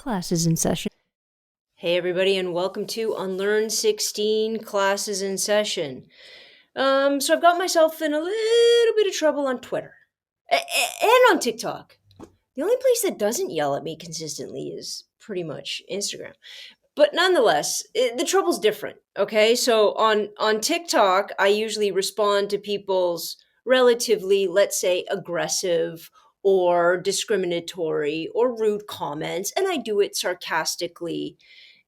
Classes in session. Hey everybody, and welcome to Unlearn 16 Classes in Session. So I've got myself in a little bit of trouble on Twitter and on TikTok. The only place that doesn't yell at me consistently is pretty much Instagram. But nonetheless, the trouble's different. Okay, so on TikTok, I usually respond to people's relatively, let's say, aggressive or discriminatory or rude comments, and I do it sarcastically,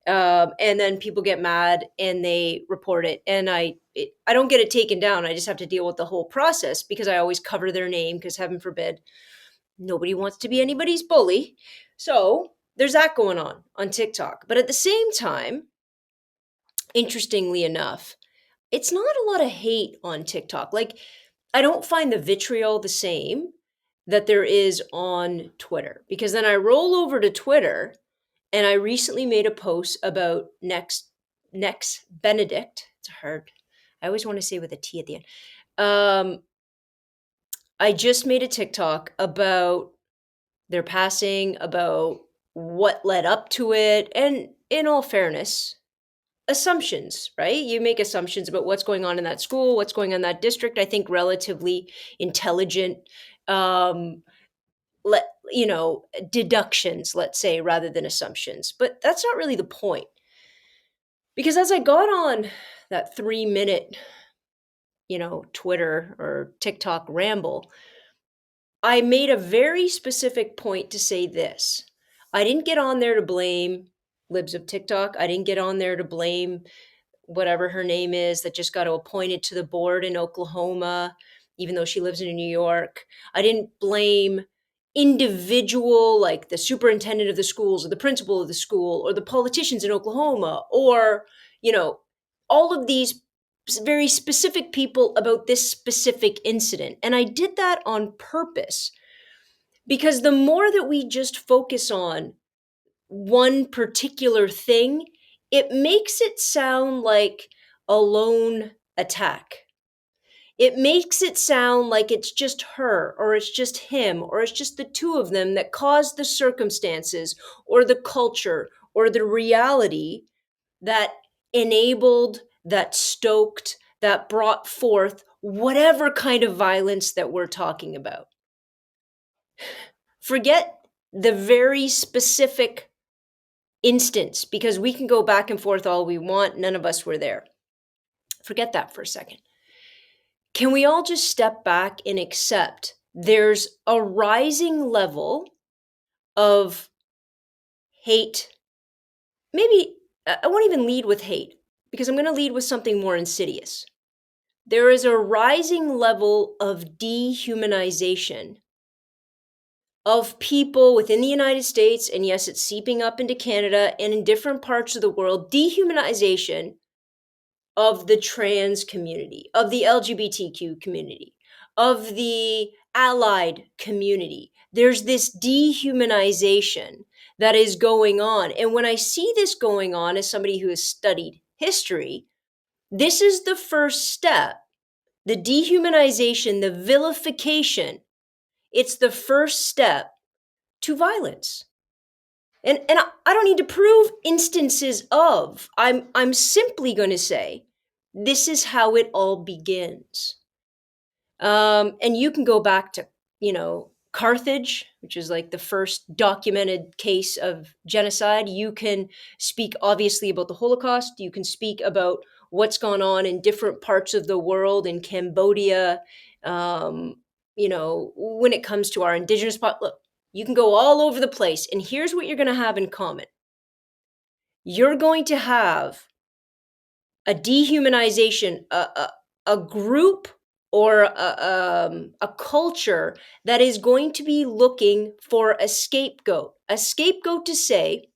and then people get mad and they report it, and I don't get it taken down. I just have to deal with the whole process because I always cover their name, because heaven forbid, nobody wants to be anybody's bully. So there's that going on TikTok. But at the same time, interestingly enough, it's not a lot of hate on TikTok. Like, I don't find the vitriol the same that there is on Twitter, because then I roll over to Twitter and I recently made a post about next Benedict. It's hard. I always want to say with a T at the end. I just made a TikTok about their passing, about what led up to it, and in all fairness, assumptions, right? You make assumptions about what's going on in that school, what's going on in that district. I think relatively intelligent, um, deductions, let's say, rather than assumptions. But that's not really the point. Because as I got on that 3 minute, Twitter or TikTok ramble, I made a very specific point to say this. I didn't get on there to blame libs of TikTok. I didn't get on there to blame whatever her name is that just got appointed to the board in Oklahoma, even though she lives in New York. I didn't blame individual, like the superintendent of the schools or the principal of the school or the politicians in Oklahoma, or, all of these very specific people about this specific incident. And I did that on purpose, because the more that we just focus on one particular thing, it makes it sound like a lone attack. It makes it sound like it's just her, or it's just him, or it's just the two of them that caused the circumstances, or the culture, or the reality that enabled, that stoked, that brought forth whatever kind of violence that we're talking about. Forget the very specific instance, because we can go back and forth all we want. None of us were there. Forget that for a second. Can we all just step back and accept there's a rising level of hate? Maybe I won't even lead with hate, because I'm going to lead with something more insidious. There is a rising level of dehumanization of people within the United States, and yes, it's seeping up into Canada and in different parts of the world. Dehumanization of the trans community, of the LGBTQ community, of the allied community. There's this dehumanization that is going on. And when I see this going on, as somebody who has studied history, this is the first step. The dehumanization, the vilification, it's the first step to violence. And I don't need to prove instances of. I'm simply going to say this is how it all begins. And you can go back to, Carthage, which is like the first documented case of genocide. You can speak obviously about the Holocaust. You can speak about what's gone on in different parts of the world, in Cambodia. When it comes to our indigenous look, you can go all over the place. And here's what you're going to have in common. You're going to have a dehumanization, a group or a culture that is going to be looking for a scapegoat to say,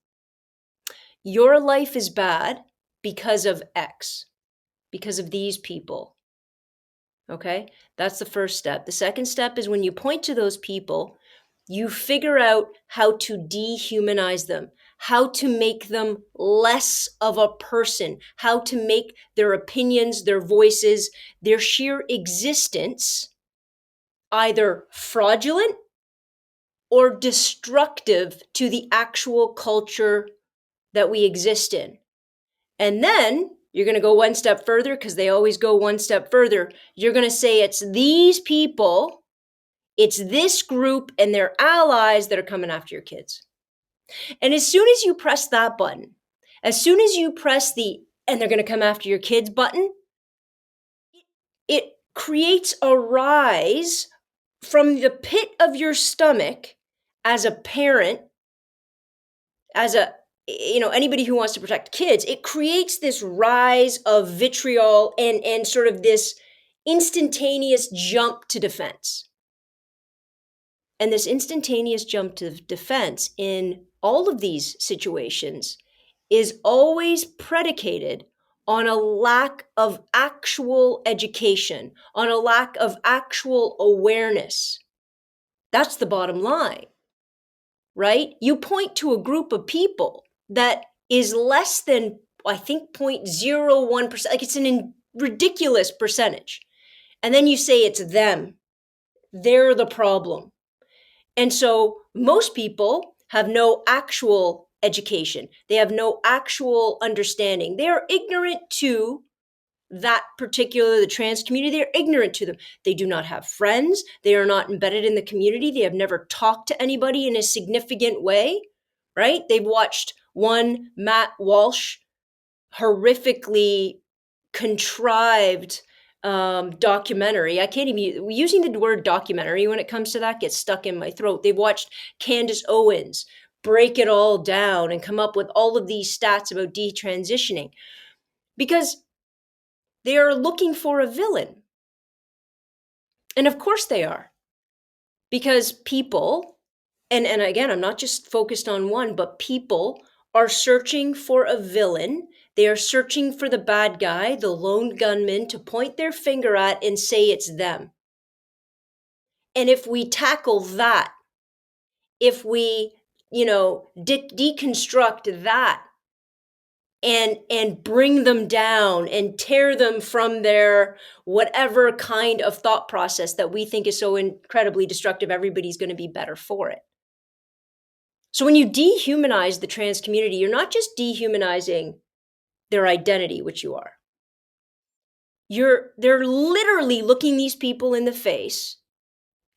your life is bad because of X, because of these people. Okay, that's the first step. The second step is when you point to those people, you figure out how to dehumanize them, how to make them less of a person, how to make their opinions, their voices, their sheer existence either fraudulent or destructive to the actual culture that we exist in. And then you're going to go one step further, because they always go one step further. You're going to say it's these people, it's this group and their allies that are coming after your kids. And as soon as you press that button, as soon as you press the "and they're going to come after your kids" button, it creates a rise from the pit of your stomach as a parent, as anybody who wants to protect kids. It creates this rise of vitriol and sort of this instantaneous jump to defense. And this instantaneous jump to defense in all of these situations is always predicated on a lack of actual education, on a lack of actual awareness. That's the bottom line, right? You point to a group of people that is less than, I think, 0.01%, like it's an ridiculous percentage. And then you say it's them. They're the problem. And so most people have no actual education. They have no actual understanding. They are ignorant to that particular, the trans community. They're ignorant to them. They do not have friends. They are not embedded in the community. They have never talked to anybody in a significant way, right? They've watched one Matt Walsh horrifically contrived documentary. I can't even, using the word documentary when it comes to that gets stuck in my throat. They've watched Candace Owens break it all down and come up with all of these stats about detransitioning, because they are looking for a villain. And of course they are, because people, and again, I'm not just focused on one, but people are searching for a villain. They are searching for the bad guy, the lone gunman, to point their finger at and say it's them. And if we tackle that, if we, deconstruct that and bring them down and tear them from their whatever kind of thought process that we think is so incredibly destructive, everybody's going to be better for it. So when you dehumanize the trans community, you're not just dehumanizing their identity, which you are. They're literally looking these people in the face.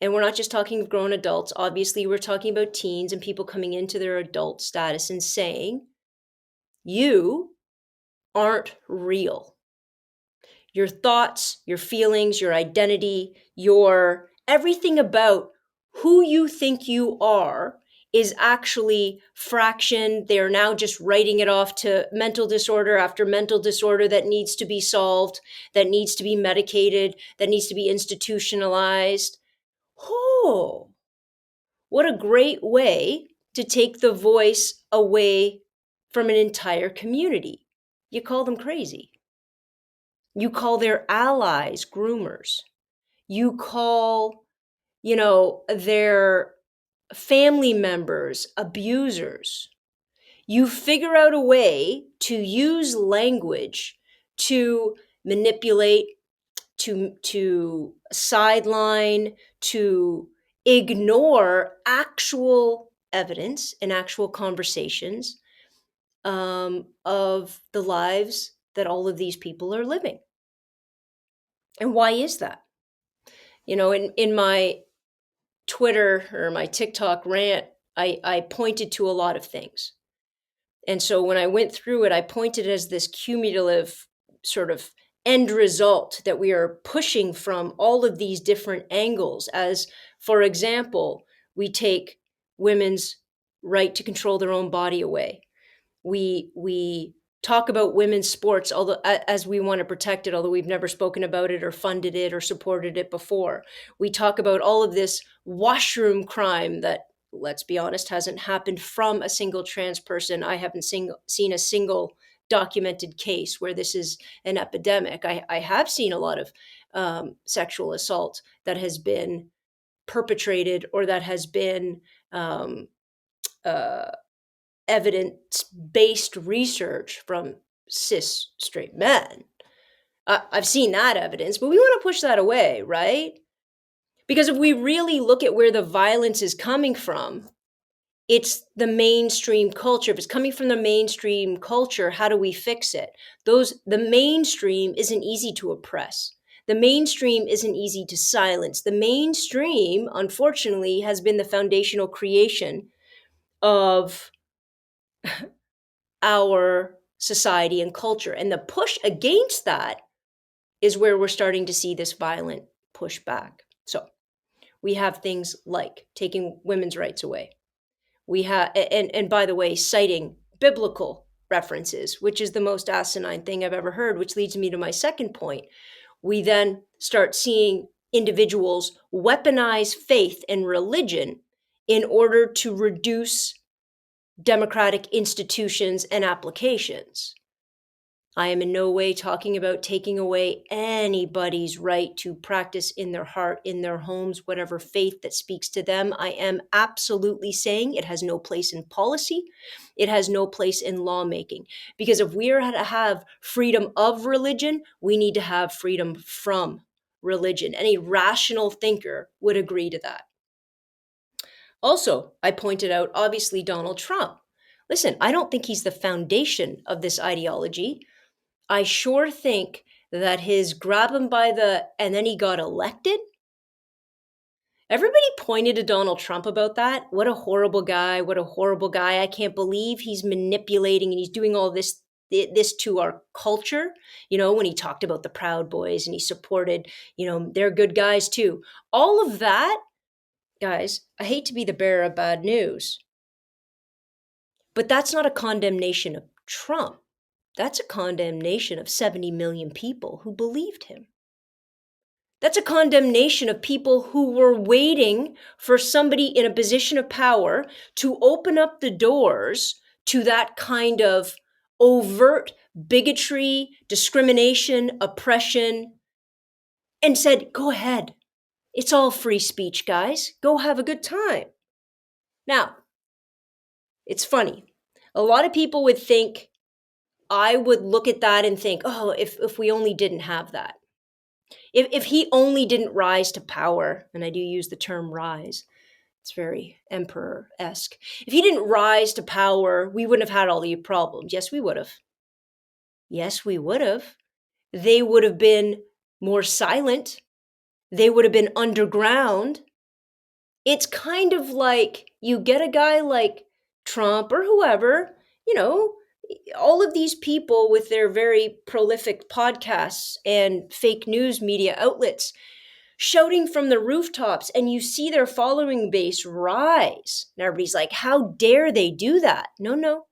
And we're not just talking of grown adults. Obviously, we're talking about teens and people coming into their adult status and saying, you aren't real. Your thoughts, your feelings, your identity, your everything about who you think you are is actually fraction. They're now just writing it off to mental disorder after mental disorder that needs to be solved, that needs to be medicated, that needs to be institutionalized. Oh, what a great way to take the voice away from an entire community. You call them crazy. You call their allies groomers. You call, their family members abusers. You figure out a way to use language to manipulate, to sideline, to ignore actual evidence and actual conversations of the lives that all of these people are living. And why is that? In my Twitter or my TikTok rant, I pointed to a lot of things. And so when I went through it, I pointed as this cumulative sort of end result that we are pushing from all of these different angles. As, for example, we take women's right to control their own body away. We talk about women's sports, although as we want to protect it, although we've never spoken about it or funded it or supported it before. We talk about all of this washroom crime that, let's be honest, hasn't happened from a single trans person. I haven't seen a single documented case where this is an epidemic. I have seen a lot of sexual assault that has been perpetrated or that has been evidence-based research from cis straight men. I've seen that evidence, but we want to push that away, right? Because if we really look at where the violence is coming from, it's the mainstream culture. If it's coming from the mainstream culture, how do we fix it? The mainstream isn't easy to oppress. The mainstream isn't easy to silence. The mainstream, unfortunately, has been the foundational creation of our society and culture. And the push against that is where we're starting to see this violent pushback. So we have things like taking women's rights away. We have, and by the way, citing biblical references, which is the most asinine thing I've ever heard, which leads me to my second point. We then start seeing individuals weaponize faith and religion in order to reduce democratic institutions and applications. I am in no way talking about taking away anybody's right to practice in their heart, in their homes, whatever faith that speaks to them. I am absolutely saying it has no place in policy. It has no place in lawmaking. Because if we are to have freedom of religion, we need to have freedom from religion. Any rational thinker would agree to that. Also, I pointed out, obviously, Donald Trump. Listen, I don't think he's the foundation of this ideology. I sure think that his grab him by the, and then he got elected. Everybody pointed to Donald Trump about that. What a horrible guy. What a horrible guy. I can't believe he's manipulating and he's doing all this to our culture. You know, when he talked about the Proud Boys and he supported, they're good guys too. All of that, guys, I hate to be the bearer of bad news, but that's not a condemnation of Trump. That's a condemnation of 70 million people who believed him. That's a condemnation of people who were waiting for somebody in a position of power to open up the doors to that kind of overt bigotry, discrimination, oppression, and said, go ahead. It's all free speech, guys. Go have a good time. Now, it's funny. A lot of people would think, I would look at that and think, oh, if we only didn't have that. If he only didn't rise to power, and I do use the term rise, it's very emperor-esque. If he didn't rise to power, we wouldn't have had all the problems. Yes, we would have. Yes, we would have. They would have been more silent. They would have been underground. It's kind of like you get a guy like Trump or whoever, all of these people with their very prolific podcasts and fake news media outlets shouting from the rooftops, and you see their following base rise. And everybody's like, how dare they do that? No.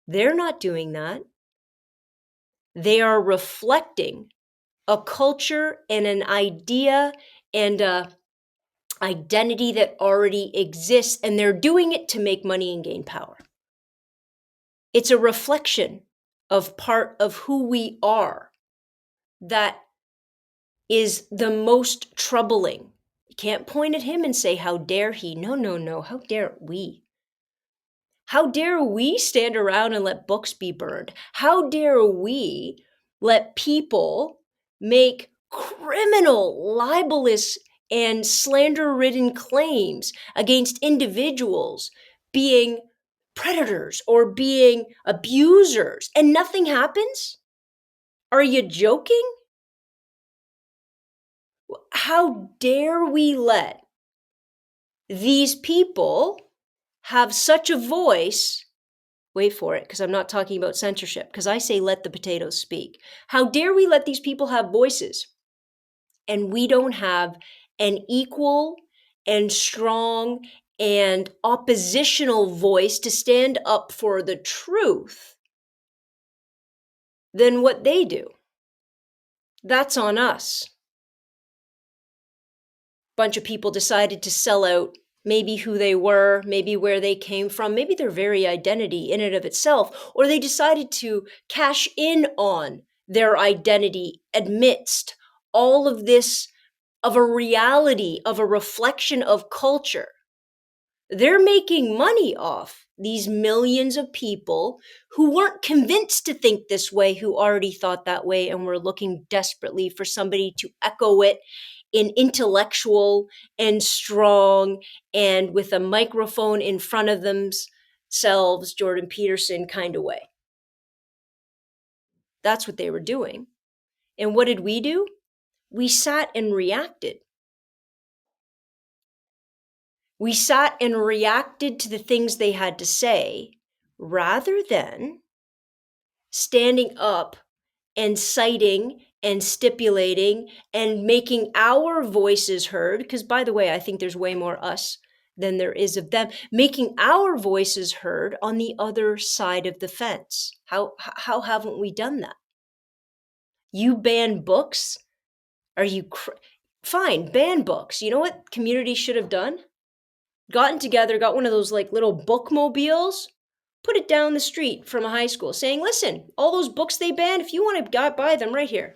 They're not doing that. They are reflecting a culture and an idea and a identity that already exists, and they're doing it to make money and gain power. It's a reflection of part of who we are that is the most troubling. You can't point at him and say, how dare he? No. How dare we? How dare we stand around and let books be burned? How dare we let people make criminal, libelous, and slander-ridden claims against individuals being predators or being abusers, and nothing happens? Are you joking? How dare we let these people have such a voice? Wait for it, because I'm not talking about censorship, because I say let the potatoes speak. How dare we let these people have voices and we don't have an equal and strong and oppositional voice to stand up for the truth than what they do? That's on us. Bunch of people decided to sell out maybe who they were, maybe where they came from, maybe their very identity in and of itself, or they decided to cash in on their identity amidst all of this, of a reality, of a reflection of culture. They're making money off these millions of people who weren't convinced to think this way, who already thought that way and were looking desperately for somebody to echo it in intellectual and strong and with a microphone in front of themselves, Jordan Peterson kind of way. That's what they were doing. And what did we do? We sat and reacted. We sat and reacted to the things they had to say rather than standing up and citing and stipulating and making our voices heard. Because, by the way, I think there's way more us than there is of them. Making our voices heard on the other side of the fence. How haven't we done that? You ban books? Are you fine? Ban books. You know what community should have done? Gotten together, got one of those like little bookmobiles, put it down the street from a high school, saying, "Listen, all those books they banned, if you want to buy them right here."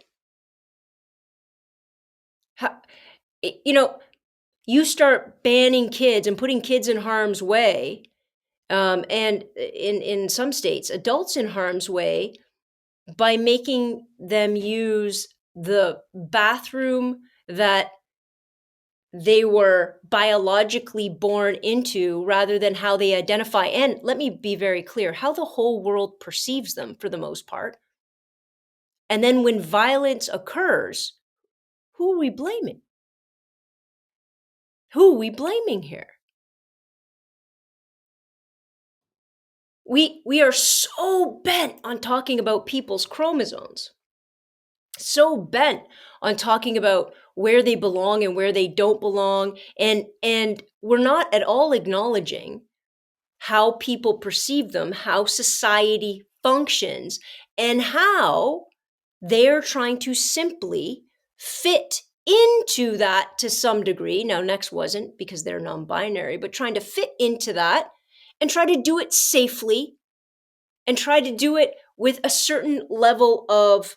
You know, you start banning kids and putting kids in harm's way, and in some states, adults in harm's way, by making them use the bathroom that they were biologically born into rather than how they identify. And let me be very clear, how the whole world perceives them for the most part. And then when violence occurs, who are we blaming? Who are we blaming here? We are so bent on talking about people's chromosomes, so bent on talking about where they belong and where they don't belong, and we're not at all acknowledging how people perceive them, how society functions, and how they're trying to simply fit into that to some degree. Now, Next wasn't because they're non-binary, but trying to fit into that and try to do it safely and try to do it with a certain level of,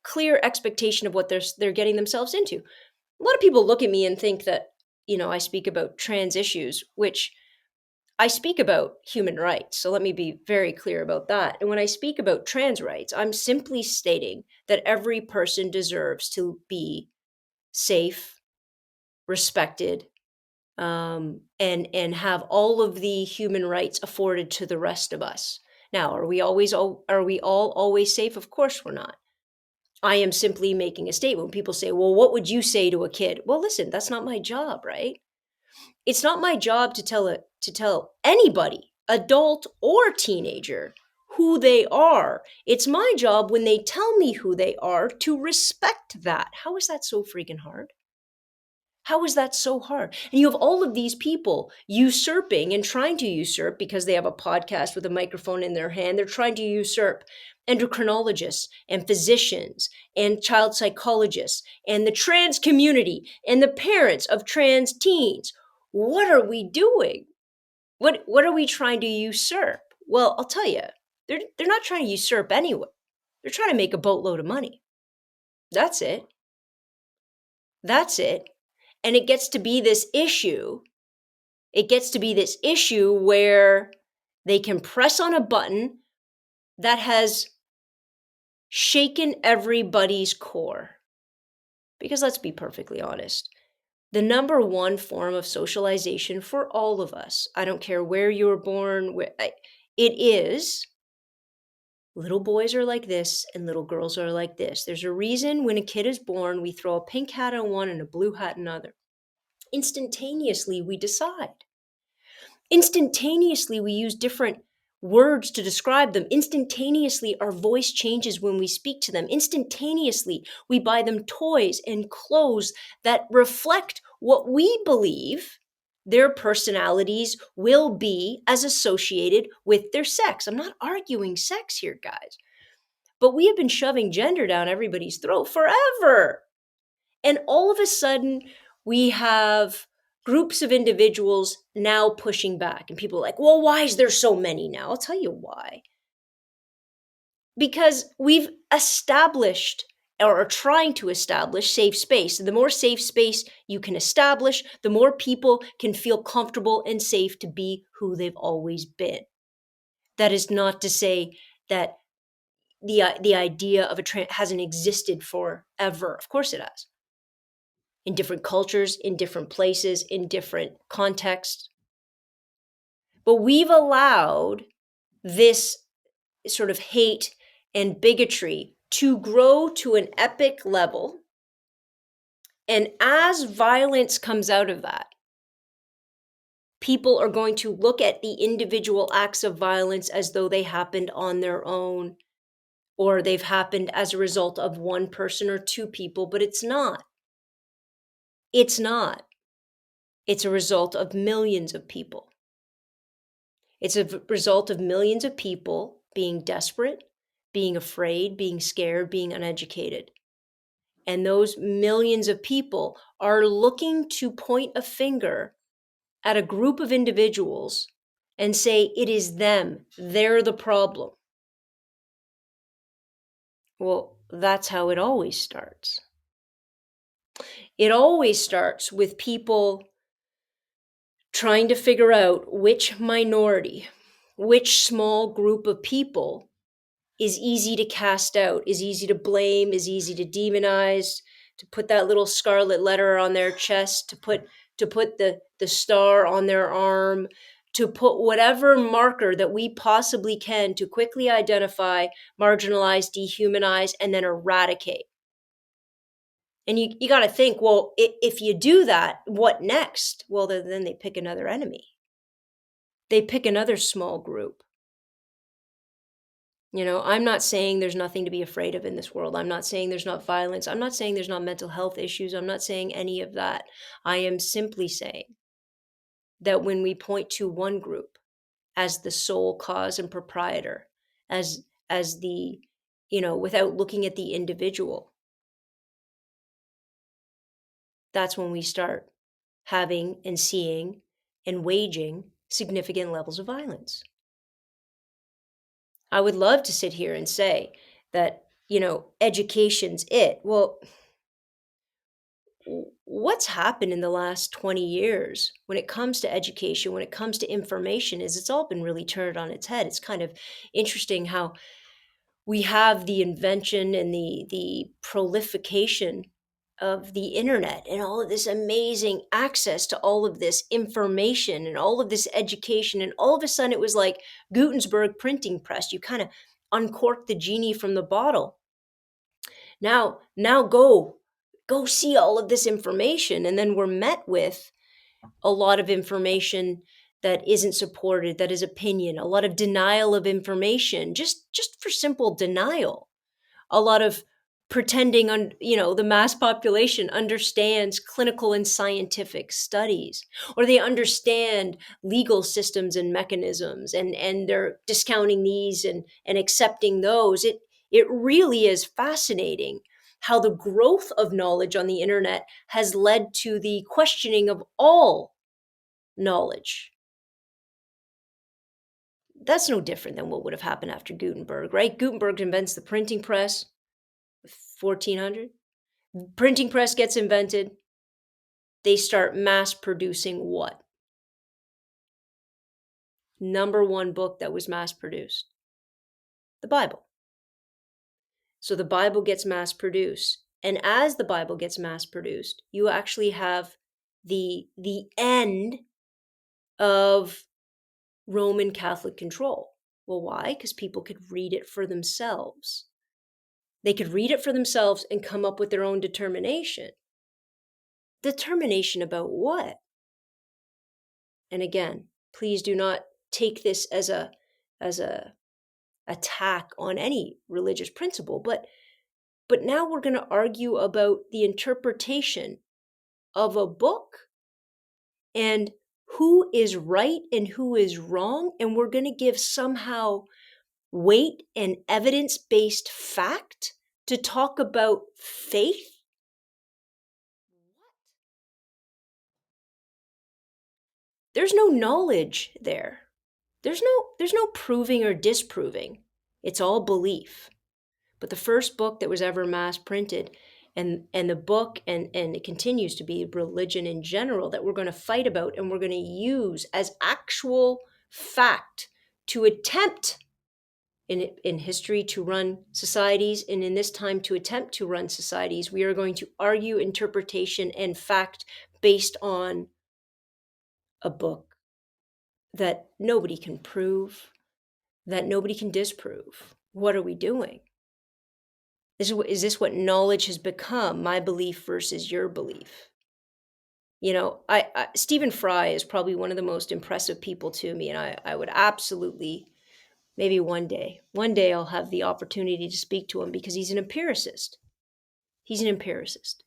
clear expectation of what they're getting themselves into. A lot of people look at me and think that, I speak about trans issues, which I speak about human rights. So let me be very clear about that. And when I speak about trans rights, I'm simply stating that every person deserves to be safe, respected, and have all of the human rights afforded to the rest of us. Now, are we all always safe? Of course we're not. I am simply making a statement. When people say, "Well, what would you say to a kid?" Well, listen, that's not my job, right? It's not my job to tell anybody, adult or teenager, who they are. It's my job when they tell me who they are to respect that. How is that so freaking hard? How is that so hard? And you have all of these people usurping and trying to usurp because they have a podcast with a microphone in their hand. They're trying to usurp endocrinologists and physicians and child psychologists and the trans community and the parents of trans teens. What are we doing? What are we trying to usurp? Well, I'll tell you, they're not trying to usurp anyone. They're trying to make a boatload of money. That's it. That's it. And it gets to be this issue. It gets to be this issue where they can press on a button that has shaken everybody's core. Because let's be perfectly honest, the number one form of socialization for all of us, I don't care where you were born, it is little boys are like this and little girls are like this. There's a reason when a kid is born, we throw a pink hat on one and a blue hat on another. Instantaneously, we decide. Instantaneously, we use different words to describe them. Instantaneously, our voice changes when we speak to them. Instantaneously, we buy them toys and clothes that reflect what we believe their personalities will be as associated with their sex. I'm not arguing sex here, guys, but we have been shoving gender down everybody's throat forever. And all of a sudden, we have groups of individuals now pushing back. And people are like, well, why is there so many now? I'll tell you why. Because we've established or are trying to establish safe space. And the more safe space you can establish, the more people can feel comfortable and safe to be who they've always been. That is not to say that the idea of hasn't existed forever. Of course it has. In different cultures, in different places, in different contexts. But we've allowed this sort of hate and bigotry to grow to an epic level. And as violence comes out of that, people are going to look at the individual acts of violence as though they happened on their own, or they've happened as a result of one person or two people, but it's not. It's not. It's a result of millions of people. It's a result of millions of people being desperate, being afraid, being scared, being uneducated. And those millions of people are looking to point a finger at a group of individuals and say, it is them, they're the problem. Well, that's how it always starts. It always starts with people trying to figure out which minority, which small group of people is easy to cast out, is easy to blame, is easy to demonize, to put that little scarlet letter on their chest, to put the star on their arm, to put whatever marker that we possibly can to quickly identify, marginalize, dehumanize, and then eradicate. And you got to think, well, if you do that, what next? Well, then they pick another enemy. They pick another small group. I'm not saying there's nothing to be afraid of in this world. I'm not saying there's not violence. I'm not saying there's not mental health issues. I'm not saying any of that. I am simply saying that when we point to one group as the sole cause and proprietor, as the, without looking at the individual, that's when we start having and seeing and waging significant levels of violence. I would love to sit here and say that, education's it. Well, what's happened in the last 20 years when it comes to education, when it comes to information, is it's all been really turned on its head. It's kind of interesting how we have the invention and the proliferation of the internet and all of this amazing access to all of this information and all of this education. And all of a sudden it was like Gutenberg printing press. You kind of uncork the genie from the bottle. Now go see all of this information. And then we're met with a lot of information that isn't supported, that is opinion, a lot of denial of information, just for simple denial. A lot of pretending the mass population understands clinical and scientific studies, or they understand legal systems and mechanisms, and they're discounting these and accepting those. It really is fascinating how the growth of knowledge on the internet has led to the questioning of all knowledge. That's no different than what would have happened after Gutenberg, right? Gutenberg invents the printing press, 1400. Printing press gets invented. They start mass producing what? Number one book that was mass produced? The Bible. So the Bible gets mass produced. And as the Bible gets mass produced, you actually have the end of Roman Catholic control. Well, why? Because people could read it for themselves. They could read it for themselves and come up with their own determination. Determination about what? And again, please do not take this as a attack on any religious principle, but now we're going to argue about the interpretation of a book and who is right and who is wrong, and we're going to give somehow weight and evidence-based fact to talk about faith. There's no knowledge there. There's no proving or disproving. It's all belief. But the first book that was ever mass printed, and the book, and it continues to be religion in general, that we're going to fight about and we're going to use as actual fact to attempt in history to run societies, and in this time to attempt to run societies, we are going to argue interpretation and fact based on a book that nobody can prove, that nobody can disprove. What are we doing? Is this what knowledge has become? My belief versus your belief. You know, Stephen Fry is probably one of the most impressive people to me, and I would absolutely, maybe one day I'll have the opportunity to speak to him because he's an empiricist. He's an empiricist.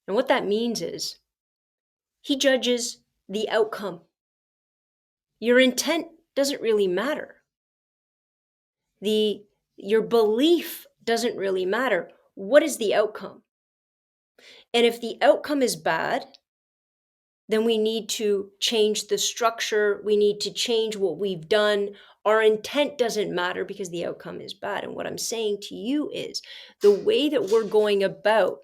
And what that means is he judges the outcome. Your intent doesn't really matter. Your belief doesn't really matter. What is the outcome? And if the outcome is bad, then we need to change the structure. We need to change what we've done. Our intent doesn't matter because the outcome is bad. And what I'm saying to you is the way that we're going about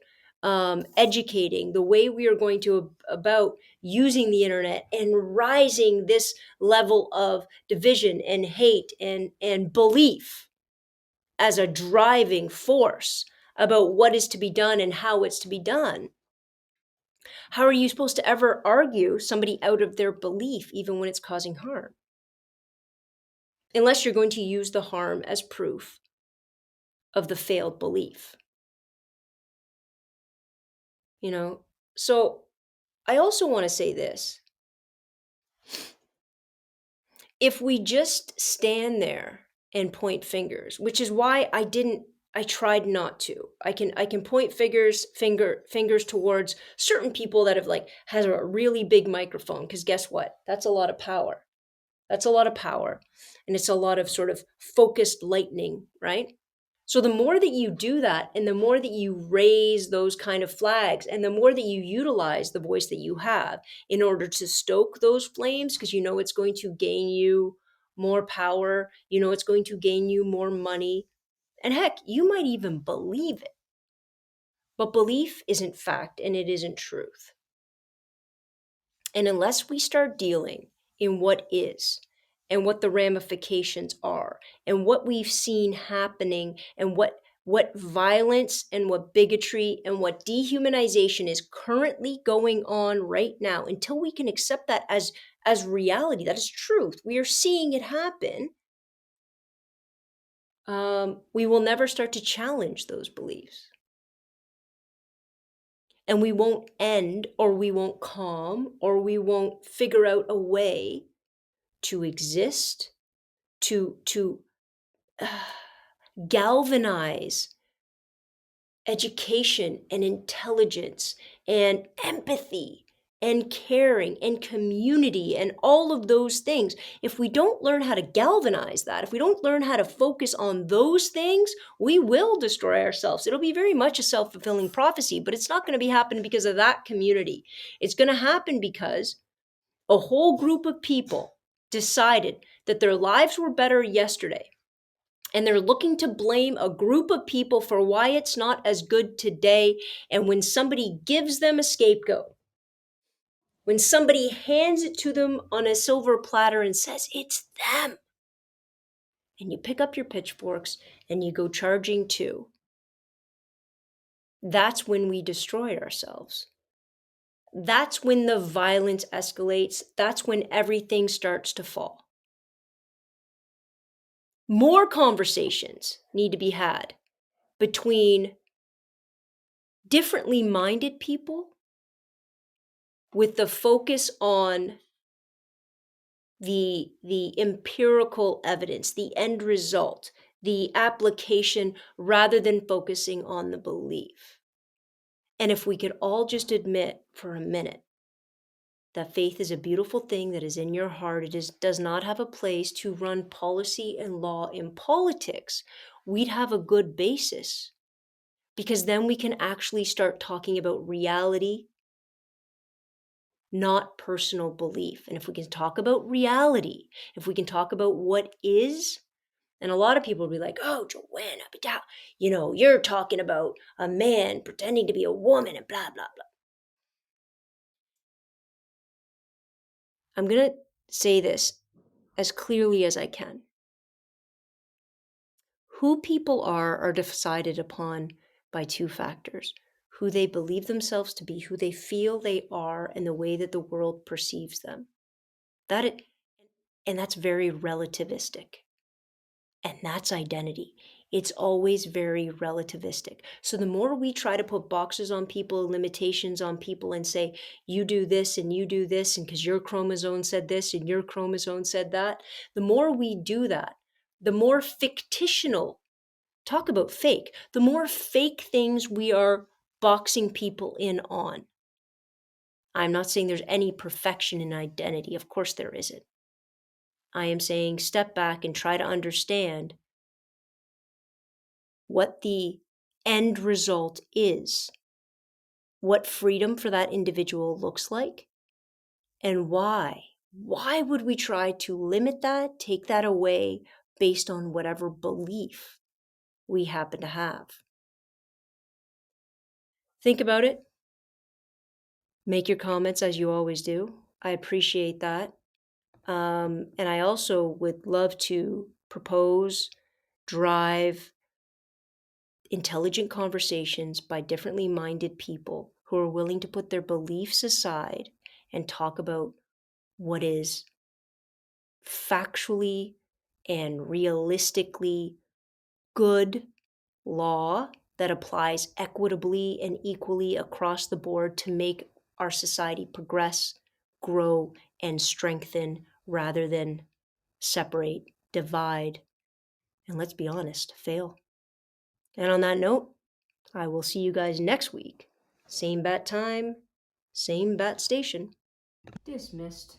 educating, the way we are going to about using the internet and rising this level of division and hate and belief as a driving force about what is to be done and how it's to be done. How are you supposed to ever argue somebody out of their belief, even when it's causing harm? Unless you're going to use the harm as proof of the failed belief. You know, so I also want to say this. If we just stand there and point fingers, which is why I tried not to. I can point fingers towards certain people that have has a really big microphone, because guess what? That's a lot of power. That's a lot of power. And it's a lot of sort of focused lightning, right? So the more that you do that, and the more that you raise those kind of flags, and the more that you utilize the voice that you have in order to stoke those flames, because you know it's going to gain you more power, you know it's going to gain you more money, and heck, you might even believe it. But belief isn't fact, and it isn't truth. And unless we start dealing in what is, and what the ramifications are, and what we've seen happening, and what violence and what bigotry and what dehumanization is currently going on right now, until we can accept that as reality, that is truth, we are seeing it happen, we will never start to challenge those beliefs. And we won't end, or we won't calm, or we won't figure out a way to exist, to galvanize education and intelligence and empathy and caring and community and all of those things. If we don't learn how to galvanize that, if we don't learn how to focus on those things, we will destroy ourselves. It'll be very much a self-fulfilling prophecy, but it's not going to be happening because of that community. It's going to happen because a whole group of people decided that their lives were better yesterday, and they're looking to blame a group of people for why it's not as good today. And when somebody gives them a scapegoat, when somebody hands it to them on a silver platter and says, it's them, and you pick up your pitchforks and you go charging too, that's when we destroy ourselves. That's when the violence escalates. That's when everything starts to fall. More conversations need to be had between differently minded people with the focus on the empirical evidence, the end result, the application, rather than focusing on the belief. And if we could all just admit for a minute that faith is a beautiful thing that is in your heart, does not have a place to run policy and law in politics, we'd have a good basis, because then we can actually start talking about reality, not personal belief. And if we can talk about reality, if we can talk about what is, and a lot of people will be like, oh, Joanna, you're talking about a man pretending to be a woman and blah, blah, blah. I'm going to say this as clearly as I can. Who people are decided upon by two factors: who they believe themselves to be, who they feel they are, and the way that the world perceives them. That it, and that's very relativistic. And that's identity. It's always very relativistic. So the more we try to put boxes on people, limitations on people, and say, you do this and you do this, and because your chromosome said this and your chromosome said that, the more we do that, the more fictional, talk about fake, the more fake things we are boxing people in on. I'm not saying there's any perfection in identity. Of course there isn't. I am saying step back and try to understand what the end result is, what freedom for that individual looks like, and why. Why would we try to limit that, take that away based on whatever belief we happen to have? Think about it. Make your comments as you always do. I appreciate that. And I also would love to propose, drive intelligent conversations by differently minded people who are willing to put their beliefs aside and talk about what is factually and realistically good law that applies equitably and equally across the board to make our society progress, grow, and strengthen rather than separate, divide, and let's be honest, fail. And on that note, I will see you guys next week. Same bat time, same bat station. Dismissed.